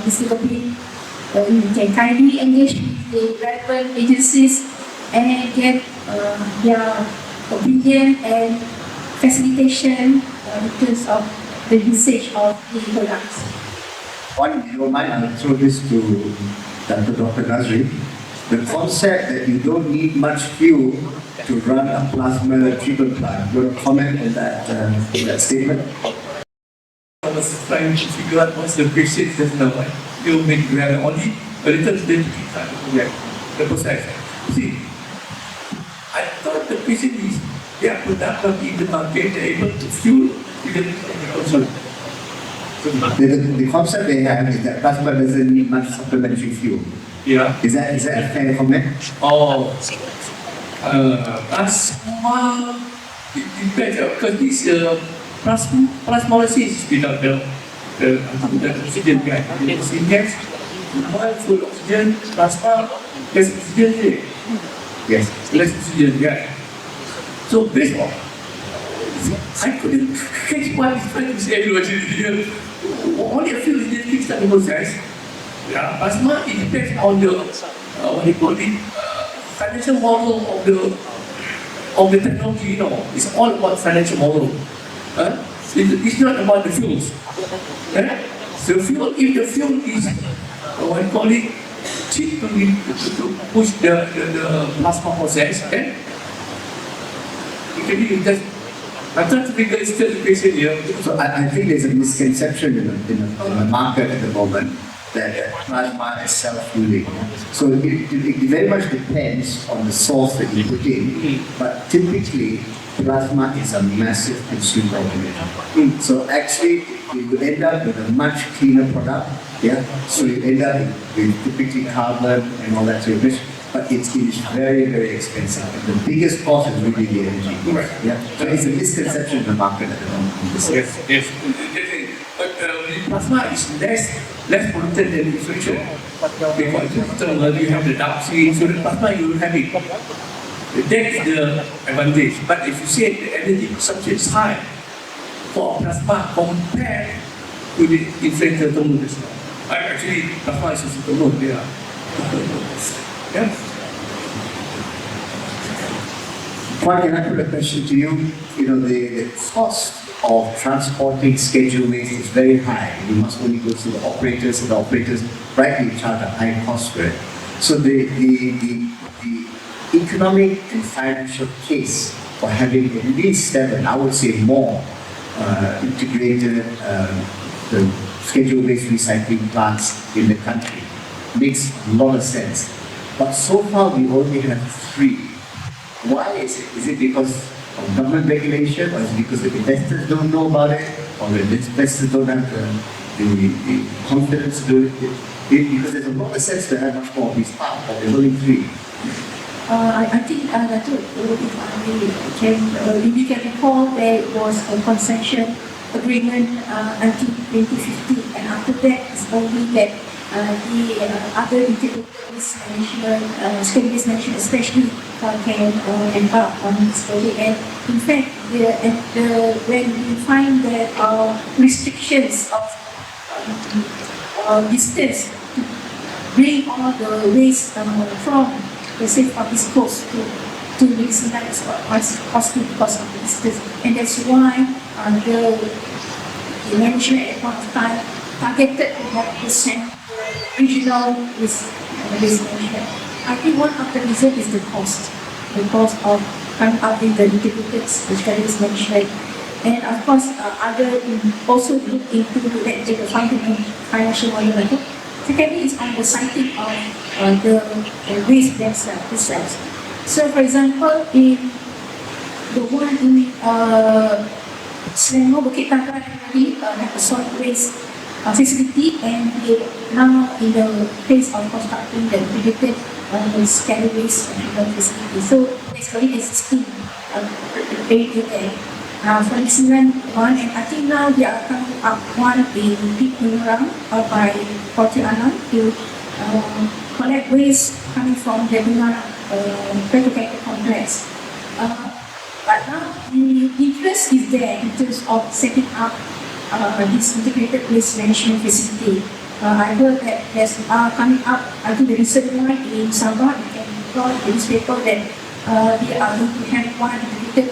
Mr. Gopi, you can kindly engage with the relevant agencies and get their opinion and facilitation in terms of the usage of the products. One, if you don't mind, I'll throw this to Dr. Ghazri. The concept that you don't need much fuel to run a plasma treatment plant. You want to comment on that statement? I was trying to figure out what's the basic just now. You make only a little bit the process. See, I thought the basic is they are productive in the market, they're able to fuel the consumer. The concept they have is that plasma doesn't need much supplementary fuel. Yeah. Is that a fair comment? Oh, plasma, it depends because this plasmolysis is without the oxygen gas. The oxygen gas, while full oxygen, plasma, there's oxygen here. Yes. Less oxygen, yeah. So based on, I couldn't catch what he's trying to say here. Only a few things that process. Yeah, plasma, it depends on the what they call it, financial model of the technology. You know, it's all about financial model. It's not about the fuels. The fuel, if the fuel is what they call it, cheap to push the plasma process, then it can be just. I'm trying to figure still the patient here. So I think there's a misconception in the market at the moment that plasma is self-healing. So it very much depends on the source that you put in, but typically plasma is a massive consumer of energy. So actually you end up with a much cleaner product, yeah? So you end up with typically carbon and all that sort of thing. But it is very, very expensive. And the biggest cost is really the energy. Right. Yeah. So it's a misconception in the market at the moment. Yes. But plasma is less polluted than refrigeration. Because you have the dark sea, so the plasma you will have it. That is the advantage. But if you say the energy consumption is high for plasma compared to the inflated thermal, actually plasma is a thermal, yeah. Yeah. Puan, can I put a question to you? You know, the cost of transporting scheduled waste is very high. You must only go to the operators, and the operators rightly charge a high cost for it. So the economic and financial case for having at least 7, I would say more, integrated the scheduled waste recycling plants in the country makes a lot of sense. But so far we only have 3. Why is it? Is it because of government regulation, or is it because the investors don't know about it, or the investors don't have the confidence to do it? Because there's a lot of sense to have much more of these parts, but there's only 3. I think if you can recall, there was a concession agreement until 2050, and after that it's only that the other integrated waste management, scheduled waste management especially, can embark on this project. And in fact, when we find that restrictions of distance to bring all the waste from, let's say, from East Coast to the Eastern Line is costly because of the distance. And that's why the management at one time targeted to have % regional waste management. I think one of the reasons is the cost of coming up with the integrated waste management. And of course, also look into the financial model. Secondly, is on the siting of the waste themselves. So, for example, in the one in Selangor, Bukit Tangga already have a solid waste facility, and they now in the phase of constructing the integrated scheduled waste facility. So, it's already existing area there. for excellent one, and I think now they are coming up one in Big Penang by Porti Alam to collect waste coming from the Penang petrochemical complex. But now the interest is there in terms of setting up this integrated waste management facility. I heard that there's coming up, I think the recent one in Sabah, you can read the newspaper that they are going to have one integrated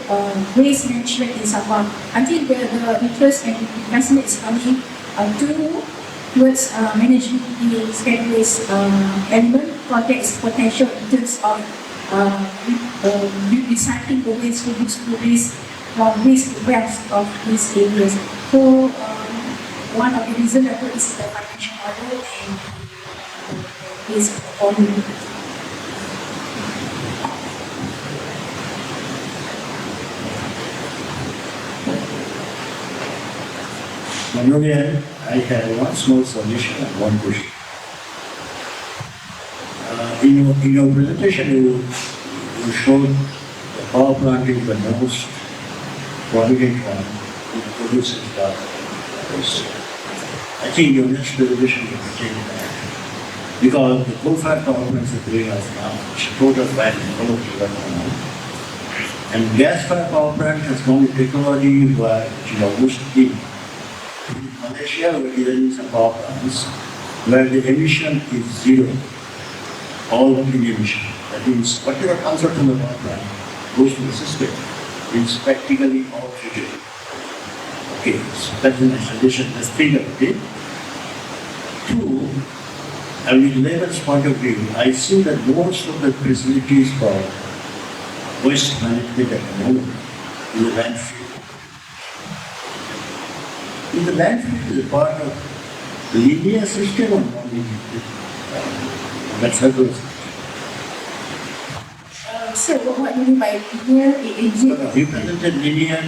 waste management in Sabah. I think the interest and investment is coming towards managing the scared waste element, context potential in terms of recycling the waste, reducing the waste, waste wealth of these areas. So one of the reasons I put is the financial model and waste volume. Manuel, I have one small solution and one question. In your presentation, you showed the power plant is the most prominent one in producing the waste. I think your next presentation will take that. Because the coal-fired power plants are doing us now, total ban all of the now. And gas-fired power plant has gone with technology where it is almost in. In Malaysia, we're using some power plants where the emission is zero, all clean emission. That means whatever comes out from the power plant goes to the system. It's practically all treated. Okay, so that's my suggestion. Let's think about it. Two, and with layman's point of view, I see that most of the facilities for waste management at the moment in the landfill. In the landfill is a part of the linear system or non-linear? That's how it goes. So what do you mean by linear? Is it You presented linear.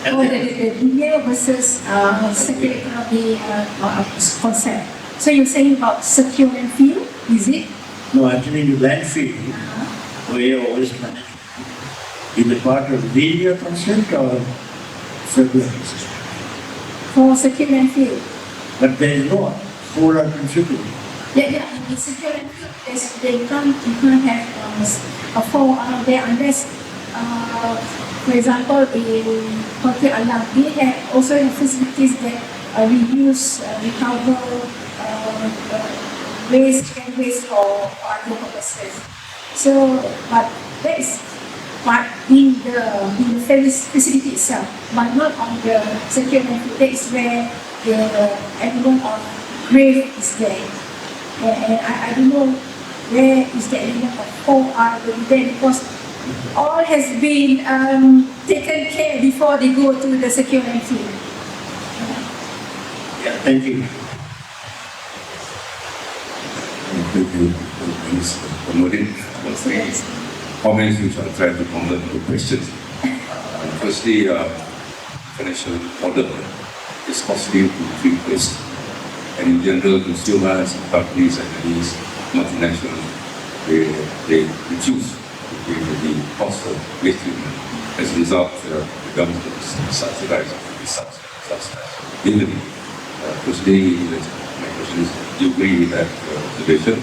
the linear versus circular economy concept? So you're saying about circular landfill, is it? No, actually in the landfill, where waste management is a part of linear concept or circular concept. For circular landfill? But there is no polar principle. Yeah, in circular landfill, you can't have a fall out there unless, for example, in Porti Alam, we have also have facilities that reuse, recover waste and waste for other purposes. So, but that is part in the facility itself, but not on the circular landfill. That is where the element of grave is there. And I don't know where is the element of OR there, because all has been taken care before they go to the secure landfill. Yeah, thank you. Thank you, Ms. Puan Norlin, for the comments which I'll try to convert into questions. Firstly, financial model is costly to treat waste. And in general, consumers, companies, and these multinationals, they choose to pay the cost of waste treatment. As a result, the government is subsidized. Legally. Firstly, my question is, do you agree with that observation?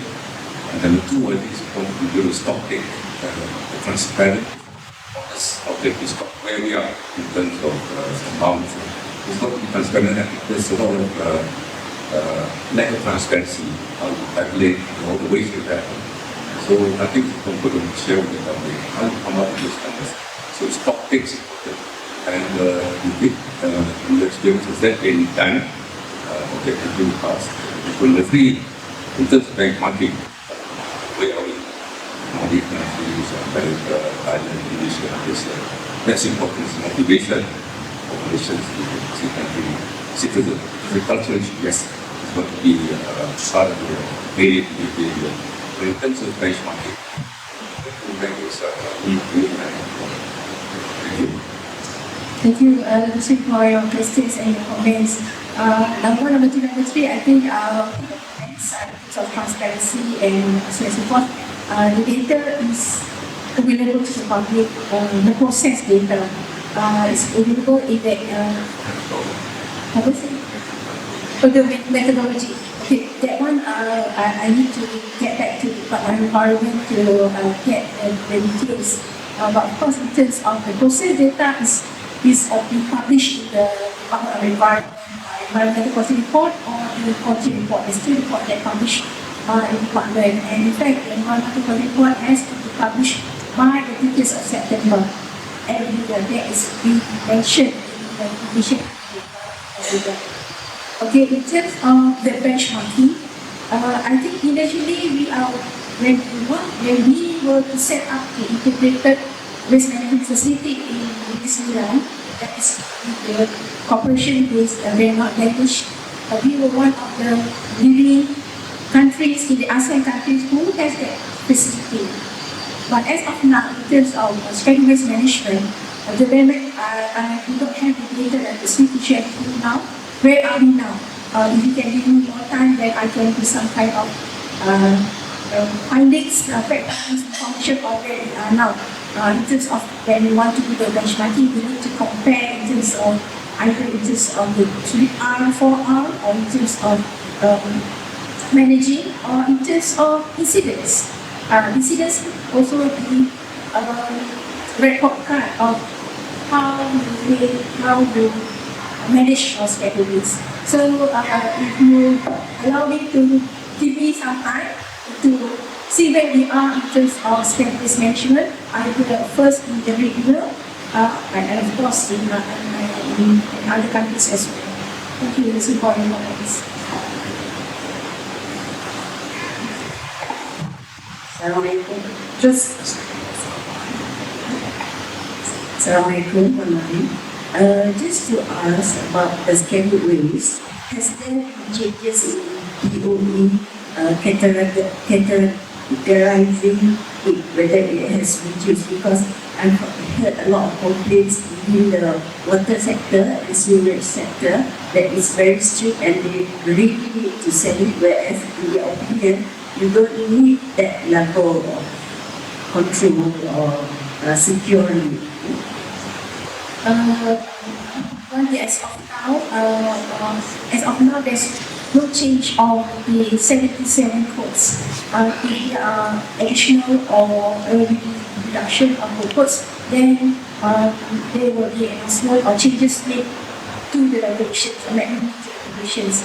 And then the two, I think, is to do a stock take, the transparent object is where we are in terms of amount. It's got to be transparent, and there's a lot of lack of transparency, how to calculate all the waste that happen. So I think it's important to share with the company how to come up with those numbers. So stock takes important. And in the experience, has that been done? Objectively past. Definitely, in terms of benchmarking, where are we? Commodity countries, America, Thailand, Indonesia, that's important. It's motivation for Malaysians to see country citizens. Agriculture, yes, it's going to be part of the very big area. But in terms of benchmarking, thank you. Thank you, Lucy, for your questions and your comments. Number two, number three, I think comments in terms of transparency and so forth. The data is available to the public, the process data. It's renewable how was it? Oh, the methodology. Okay, that one I need to get back to Department of Environment to get the details. But of course, in terms of the process data is being published in the Department of Environment environmental quality report or the quality report. There's two reports that published in the department, and in fact, the environmental quality report has to be published by the 30th of September every year. That is being mentioned in the publication every year. Okay, in terms of the benchmarking, I think initially when we were to set up the integrated waste management facility in this land, that is the cooperation with Bangladesh, we were one of the leading countries in the ASEAN countries who has that facility. But as of now, in terms of scheduled waste management, the government, I do not have the data that the city shared with you now. Where are we now? If you can give me more time, then I can do some kind of findings, factors, function of where we are now. In terms of when we want to do the benchmarking, we need to compare in terms of either in terms of the 3R, 4R, or in terms of managing, or in terms of incidents. Incidents also be record card of how you manage your schedules. So if you allow me to give me some time to see where we are in terms of schedules management, I will first in the regional and of course in other countries as well. Thank you, this is important this. Assalamualaikum, Puan Norlin. Just to ask about the scheduled waste, has there been changes in POE categorizing it, whether it has reduced? Because I've heard a lot of complaints in the water sector and sewerage sector that is very strict and they really need to send it, whereas in their opinion, you don't need that level of control or security. As of now, there's no change of the 77 codes. The additional or reduction of the codes, then there will be announcement or changes made to the regulations, amendment to the regulations.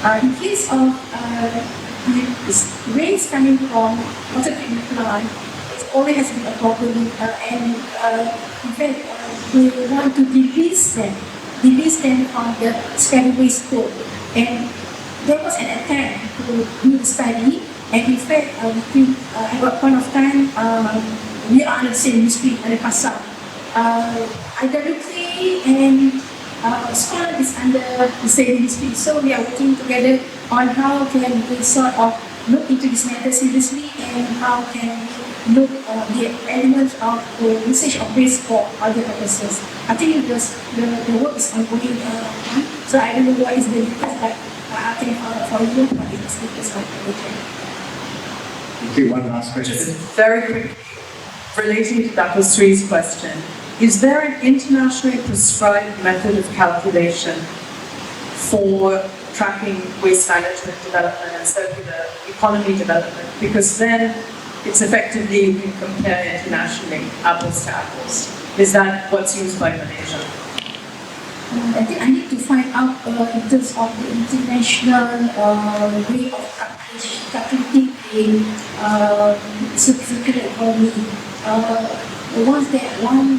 In case of waste coming from water treatment plant, it always has been a problem, and in fact, we want to release them from the scheduled waste code. And there was an attempt to do the study, and in fact, at one point of time, we are on the same ministry, under PASA. IWC and SPA is under the same ministry, so we are working together on how can we sort of look into this matter seriously and how can we look the elements of the usage of waste for other purposes. I think the work is ongoing, so I don't know what is the difference, but I can for you what is the status of the project. Okay, one last question. Just very quickly, relating to Dr. Sri's question, is there an internationally prescribed method of calculation for tracking waste management development and circular economy development? Because then it's effectively, you can compare internationally, apples to apples. Is that what's used by Malaysia? I think I need to find out in terms of the international way of calculating the circular economy. The one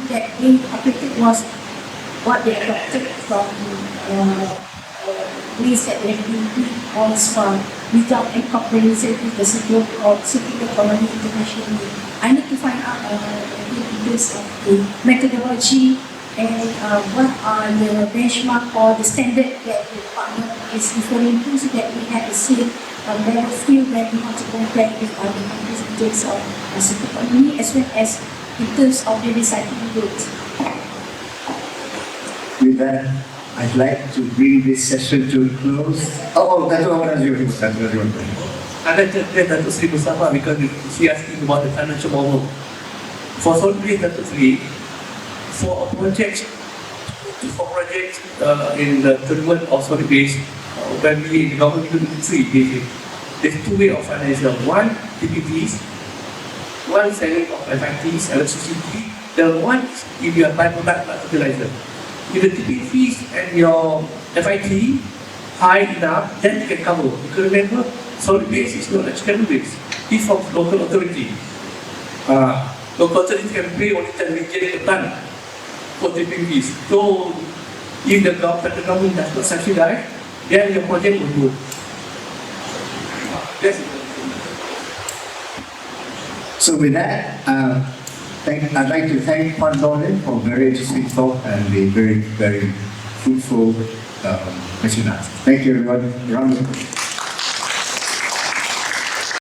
that we calculated was what they adopted from ways that they have been doing from without incorporating the circular economy internationally. I need to find out in terms of the methodology and what are the benchmark or the standard that the department is referring to, so that we have the same level field when we want to compare with other countries in terms of circular economy as well as in terms of the recycling rate. With that, I'd like to bring this session to a close. That's what your question. I'd like to thank Dr. Sri Mustafa because she asking about the financial model. For solid waste, Dr. Sri, for a project, in the tournament of solid base, when we in the government three basic, there's two ways of financial. One, TPPs, one selling of FITs, electricity. The one is if you are byproduct fertilizer. If the TPPs and your FIT high enough, then you can cover. Because remember, solid base is not external base. It's from local authority. Local authority can pay only 10 ringgit a ton for TPPs. So, if the government does not subsidize, then your project will go. That's it. So with that, I'd like to thank Puan Norlin for very interesting talk and a very, very fruitful question and answer. Thank you everyone. Round of applause.